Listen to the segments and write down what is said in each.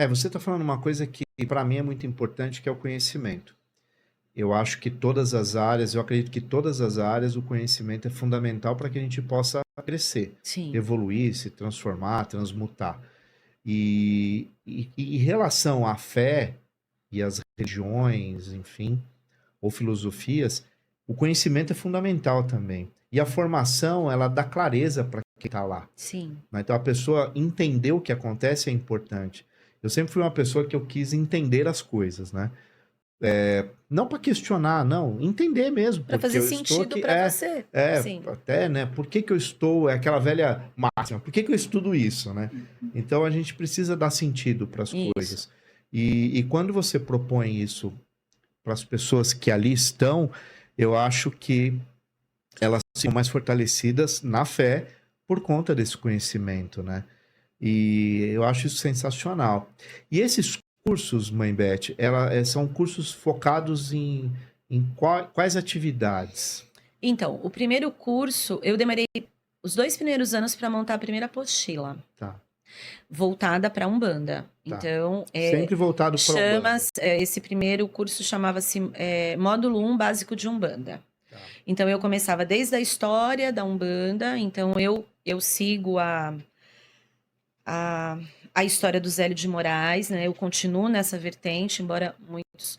Você está falando uma coisa que para mim é muito importante, que é o conhecimento. Eu acho que eu acredito que todas as áreas, o conhecimento é fundamental para que a gente possa crescer, Sim. evoluir, se transformar, transmutar. E em relação à fé e às religiões, enfim, ou filosofias, o conhecimento é fundamental também. E a formação, ela dá clareza para quem está lá. Sim. Né? Então, a pessoa entender o que acontece é importante. Eu sempre fui uma pessoa que eu quis entender as coisas, né? Não para questionar, não, entender mesmo, Para porque fazer eu estou sentido aqui, para você. Sim. até, né? Por que que eu estou, é aquela velha máxima, por que que eu estudo isso, né? Então a gente precisa dar sentido para as Isso. coisas. E quando você propõe isso para as pessoas que ali estão, eu acho que elas são mais fortalecidas na fé por conta desse conhecimento, né? E eu acho isso sensacional. E esses cursos, Mãe Beth, são cursos focados em quais atividades? Então, o primeiro curso, eu demorei os 2 primeiros anos para montar a primeira apostila, Tá, voltada pra Umbanda. tá. Então, Sempre voltado para Umbanda. esse primeiro curso chamava-se, Módulo 1 Básico de Umbanda. Tá, Então eu começava desde a história da Umbanda, então eu sigo a, a história do Zélio de Moraes, né? Eu continuo nessa vertente, embora muitos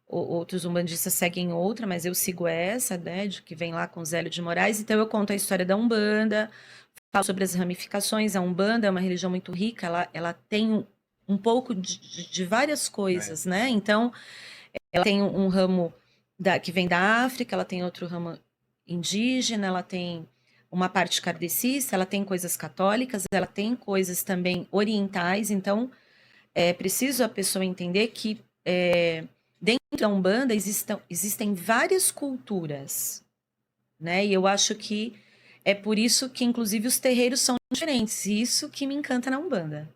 outros umbandistas seguem outra, mas eu sigo essa, né? De que vem lá com o Zélio de Moraes. Então eu conto a história da Umbanda, falo sobre as ramificações. A Umbanda é uma religião muito rica, ela tem um pouco de várias é, coisas, né? Então ela tem um ramo que vem da África, ela tem outro ramo indígena, ela tem uma parte kardecista, ela tem coisas católicas, ela tem coisas também orientais, então é preciso a pessoa entender que dentro da Umbanda existem várias culturas, né? E eu acho que é por isso que, inclusive, os terreiros são diferentes. Isso que me encanta na Umbanda.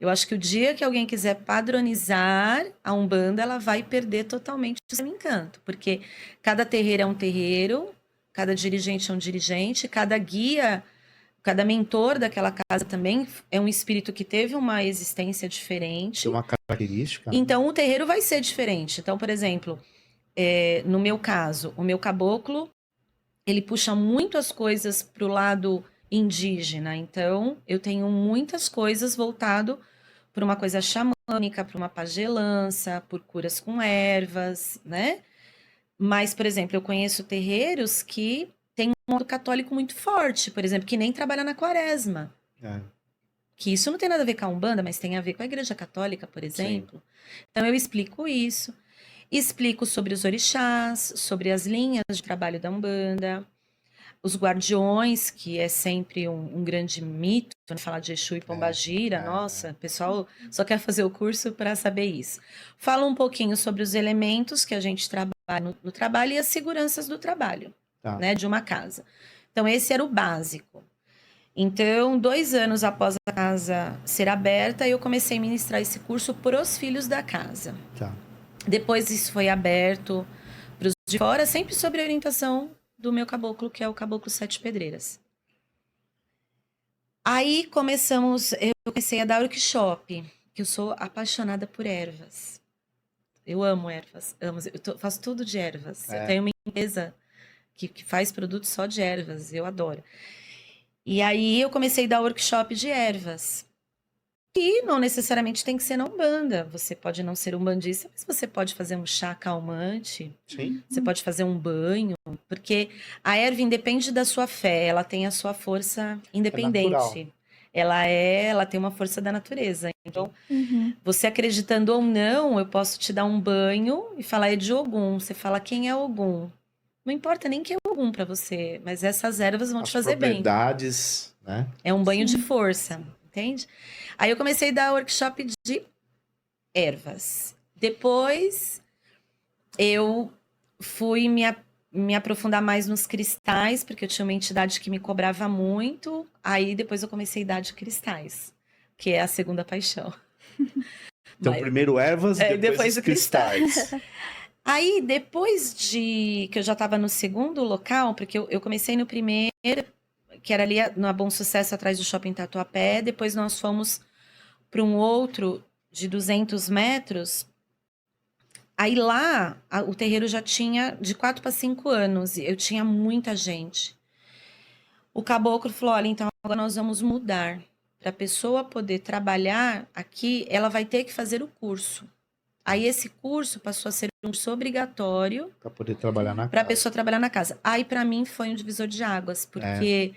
Eu acho que o dia que alguém quiser padronizar a Umbanda, ela vai perder totalmente o seu encanto, porque cada terreiro é um terreiro, cada dirigente é um dirigente, cada guia, cada mentor daquela casa também é um espírito que teve uma existência tem diferente. uma característica, né? Então, o terreiro vai ser diferente. Então, por exemplo, no meu caso, o meu caboclo, ele puxa muito as coisas para o lado indígena. Então, eu tenho muitas coisas voltado por uma coisa xamânica, por uma pagelança, por curas com ervas, né? Mas, por exemplo, eu conheço terreiros que têm um modo católico muito forte, por exemplo, que nem trabalha na quaresma. É, Que isso não tem nada a ver com a Umbanda, mas tem a ver com a Igreja Católica, por sim. exemplo. Então, eu explico isso. Explico sobre os orixás, sobre as linhas de trabalho da Umbanda, os guardiões, que é sempre um grande mito, né? Falar de Exu e É, Pombagira, é, nossa, o pessoal só quer fazer o curso para saber isso. Fala um pouquinho sobre os elementos que a gente trabalha no trabalho e as seguranças do trabalho, tá. né, de uma casa. Então, esse era o básico. Então, 2 anos após a casa ser aberta, eu comecei a ministrar esse curso para os filhos da casa. Tá. Depois isso foi aberto para os de fora, sempre sob a orientação do meu caboclo, que é o Caboclo Sete Pedreiras. Aí eu comecei a dar workshop, que eu sou apaixonada por ervas. Eu amo ervas, amo, faço tudo de ervas. Eu É, tenho uma empresa que faz produtos só de ervas, eu adoro. E aí eu comecei a dar workshop de ervas. E não necessariamente tem que ser na Umbanda. Você pode não ser umbandista, mas você pode fazer um chá calmante, sim. você pode fazer um banho, porque a erva independe da sua fé, ela tem a sua força É natural. independente. Ela tem uma força da natureza. Então, Uhum. você acreditando ou não, eu posso te dar um banho e falar é de Ogum. Você fala quem é Ogum. Não importa nem quem é Ogum para você, mas essas ervas vão te As fazer bem. propriedades, né? É um banho de Sim. força, entende? Aí eu comecei a dar workshop de ervas. Depois eu fui me aprofundar mais nos cristais, porque eu tinha uma entidade que me cobrava muito. Aí depois eu comecei a dar de cristais, que é a segunda paixão. Então, Mas, primeiro ervas, depois depois os o cristal. cristais. Aí, depois de que eu já estava no segundo local, porque eu comecei no primeiro, que era ali no Bom Sucesso, atrás do Shopping Tatuapé. Depois nós fomos para um outro de 200 metros. Aí lá, o terreiro já tinha de 4 para 5 anos. Eu tinha muita gente. O caboclo falou: olha, então agora nós vamos mudar. Para a pessoa poder trabalhar aqui, ela vai ter que fazer o curso. Aí esse curso passou a ser um curso obrigatório Para poder trabalhar na para a casa. pessoa trabalhar na casa. Aí para mim foi um divisor de águas, porque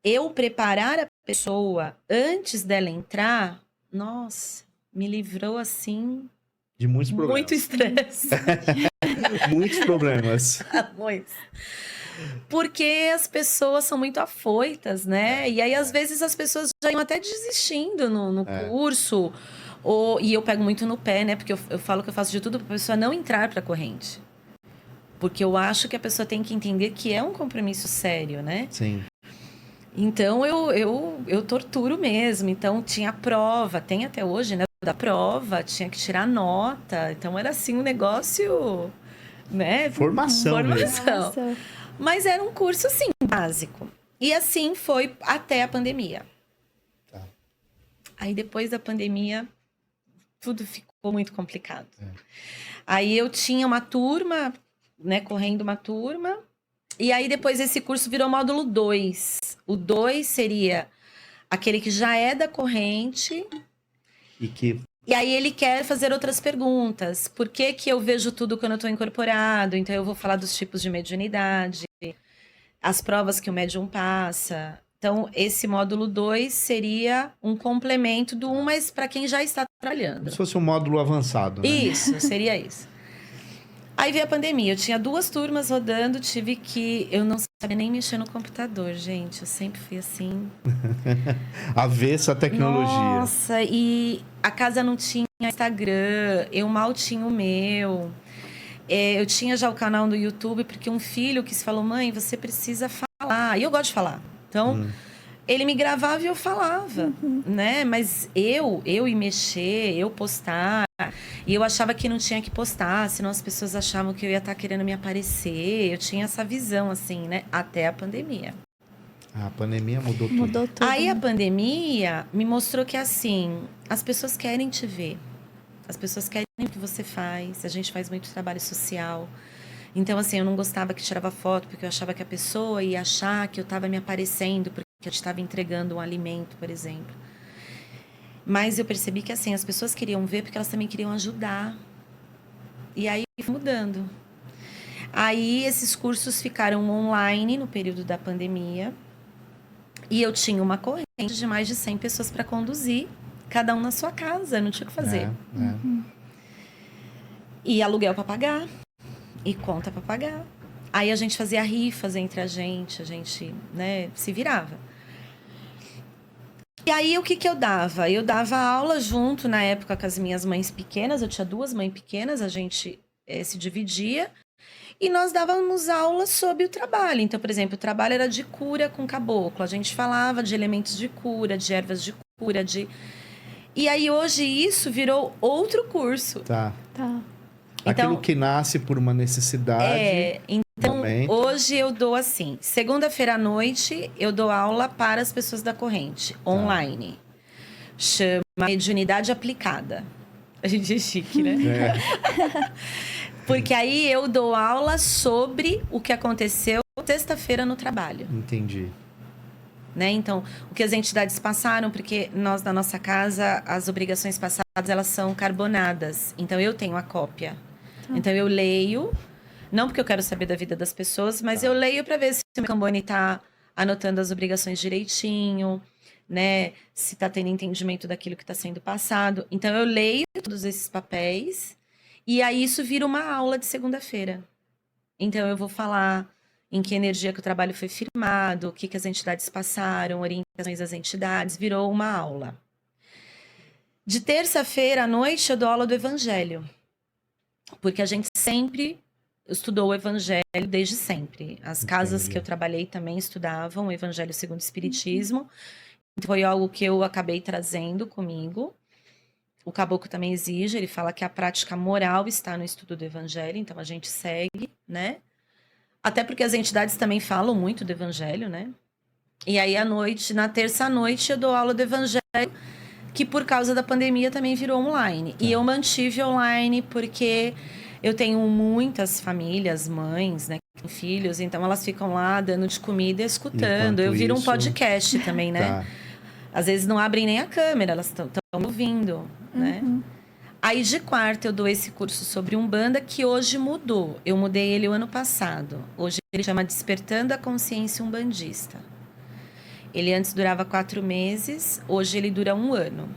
eu preparar a pessoa antes dela entrar, nossa, me livrou assim De muitos problemas. muito estresse. Muitos problemas. Muitos. Porque as pessoas são muito afoitas, né? E aí, às vezes, as pessoas já iam até desistindo no curso. E eu pego muito no pé, né? Porque eu falo que eu faço de tudo para a pessoa não entrar para a corrente. Porque eu acho que a pessoa tem que entender que é um compromisso sério, né? Sim. Então, eu torturo mesmo. Então, tinha prova, tem até hoje, né? Da prova, tinha que tirar nota. Então, era assim um negócio, né? Formação mesmo. Nossa. Mas era um curso, assim, básico. E assim foi até a pandemia. Tá. Aí, depois da pandemia, tudo ficou muito complicado. Aí, eu tinha uma turma, né, correndo uma turma. E aí, depois, esse curso virou módulo 2. O 2 seria aquele que já é da corrente. E aí, ele quer fazer outras perguntas. Por que que eu vejo tudo quando eu estou incorporado? Então, eu vou falar dos tipos de mediunidade, as provas que o médium passa. Então, esse módulo 2 seria um complemento do 1, mas para quem já está trabalhando. Como se fosse um módulo avançado, né? Isso, seria isso. Aí veio a pandemia, eu tinha 2 turmas rodando, eu não sabia nem mexer no computador, gente, eu sempre fui assim. Avessa a tecnologia. Nossa, e a casa não tinha Instagram, eu mal tinha o meu. Eu tinha já o canal no YouTube, porque um filho que falou: mãe, você precisa falar. E eu gosto de falar. Então, ele me gravava e eu falava, né? Mas eu ir mexer, eu postar. E eu achava que não tinha que postar, senão as pessoas achavam que eu ia estar querendo me aparecer. Eu tinha essa visão, assim, né? Até a pandemia. A pandemia mudou tudo. Mudou tudo. Aí a pandemia me mostrou que, assim, as pessoas querem te ver. As pessoas querem o que você faz. A gente faz muito trabalho social. Então, assim, eu não gostava que tirava foto, porque eu achava que a pessoa ia achar que eu estava me aparecendo, porque eu estava entregando um alimento, por exemplo. Mas eu percebi que, assim, as pessoas queriam ver porque elas também queriam ajudar. E aí, foi mudando. Aí, esses cursos ficaram online no período da pandemia. E eu tinha uma corrente de mais de 100 pessoas para conduzir, cada um na sua casa, não tinha o que fazer. E aluguel para pagar, e conta para pagar. Aí a gente fazia rifas entre a gente, né, se virava. E aí o que eu dava? Eu dava aula junto na época com as minhas mães pequenas, eu tinha 2 mães pequenas, a gente se dividia. E nós dávamos aulas sobre o trabalho. Então, por exemplo, o trabalho era de cura com caboclo. A gente falava de elementos de cura, de ervas de cura, E aí, hoje, isso virou outro curso. Tá. Então, aquilo que nasce por uma necessidade. Então, hoje eu dou assim. Segunda-feira à noite, eu dou aula para as pessoas da corrente, online. Chama Mediunidade Aplicada. A gente é chique, né? Porque aí eu dou aula sobre o que aconteceu sexta-feira no trabalho. Entendi. Né? Então, o que as entidades passaram, porque nós, na nossa casa, as obrigações passadas, elas são carbonadas. Então, eu tenho a cópia. Então, eu leio, não porque eu quero saber da vida das pessoas, mas eu leio para ver se o Cambone está anotando as obrigações direitinho, né? Se está tendo entendimento daquilo que está sendo passado. Então, eu leio todos esses papéis. E aí, isso vira uma aula de segunda-feira. Então, eu vou falar em que energia que o trabalho foi firmado, o que as entidades passaram, orientações das entidades, virou uma aula. De terça-feira à noite, eu dou aula do Evangelho. Porque a gente sempre estudou o Evangelho desde sempre. As casas que eu trabalhei também estudavam o Evangelho segundo o Espiritismo. Então, foi algo que eu acabei trazendo comigo. O caboclo também exige, ele fala que a prática moral está no estudo do Evangelho, então a gente segue, né? Até porque as entidades também falam muito do Evangelho, né? E aí, à noite, na terça-noite, eu dou aula do Evangelho que por causa da pandemia também virou online. E eu mantive online porque eu tenho muitas famílias, mães, né, que têm filhos, então elas ficam lá dando de comida e escutando. Enquanto Eu viro um isso- podcast também, né? Tá. Às vezes não abrem nem a câmera, elas estão ouvindo, né? Aí de quarta eu dou esse curso sobre Umbanda que hoje mudou. Eu mudei ele o ano passado. Hoje ele chama Despertando a Consciência Umbandista. Ele antes durava 4 meses, hoje ele dura 1 ano.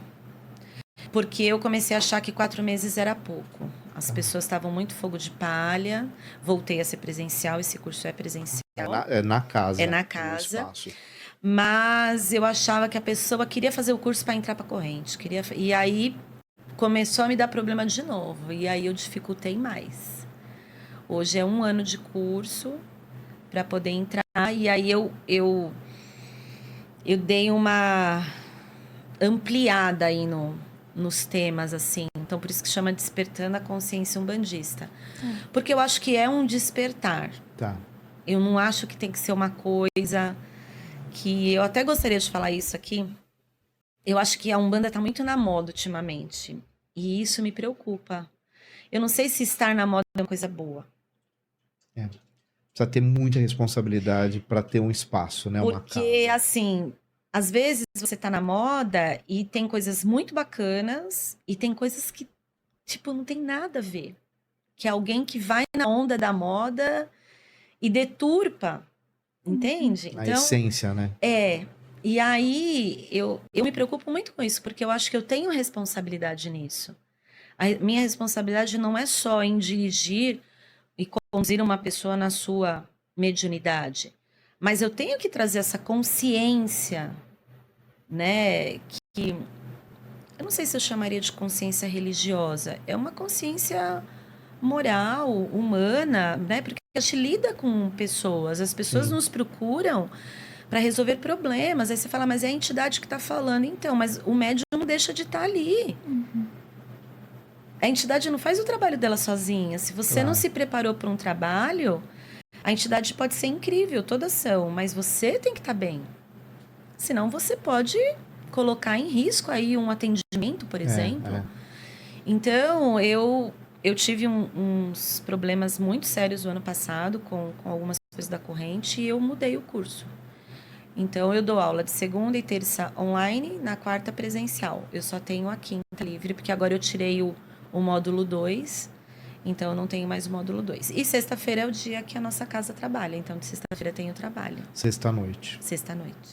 Porque eu comecei a achar que 4 meses era pouco. As pessoas estavam muito fogo de palha. Voltei a ser presencial, esse curso é presencial. É na casa. É na no casa. espaço. Mas eu achava que a pessoa queria fazer o curso para entrar para corrente. E aí começou a me dar problema de novo. E aí eu dificultei mais. Hoje é 1 ano de curso para poder entrar. E aí eu dei uma ampliada aí nos temas, assim. Então, por isso que chama Despertando a Consciência Umbandista. Porque eu acho que é um despertar. Tá. Eu não acho que tem que ser uma coisa que... Eu até gostaria de falar isso aqui. Eu acho que a Umbanda está muito na moda ultimamente. E isso me preocupa. Eu não sei se estar na moda é uma coisa boa. Precisa ter muita responsabilidade para ter um espaço, né? Uma Porque, casa. assim, às vezes você tá na moda e tem coisas muito bacanas e tem coisas que, tipo, não tem nada a ver. Que é alguém que vai na onda da moda e deturpa, entende? A Então, essência, né? e aí eu me preocupo muito com isso, porque eu acho que eu tenho responsabilidade nisso. A minha responsabilidade não é só em dirigir e conduzir uma pessoa na sua mediunidade, mas eu tenho que trazer essa consciência, né? Que eu não sei se eu chamaria de consciência religiosa, é uma consciência moral, humana, né? Porque a gente lida com pessoas, as pessoas Sim. nos procuram para resolver problemas. Aí você fala, mas é a entidade que está falando, então, mas o médium não deixa de estar ali. A entidade não faz o trabalho dela sozinha. Se você não Claro. se preparou para um trabalho, a entidade pode ser incrível, toda ação, mas você tem que estar bem. Senão você pode colocar em risco aí um atendimento, por exemplo. Então, eu tive uns problemas muito sérios no ano passado com algumas coisas da corrente e eu mudei o curso. Então, eu dou aula de segunda e terça online, na quarta presencial. Eu só tenho a quinta livre, porque agora eu tirei o módulo 2, então eu não tenho mais o módulo 2. E sexta-feira é o dia que a nossa casa trabalha, então de sexta-feira tem o trabalho. Sexta-noite. Sexta-noite.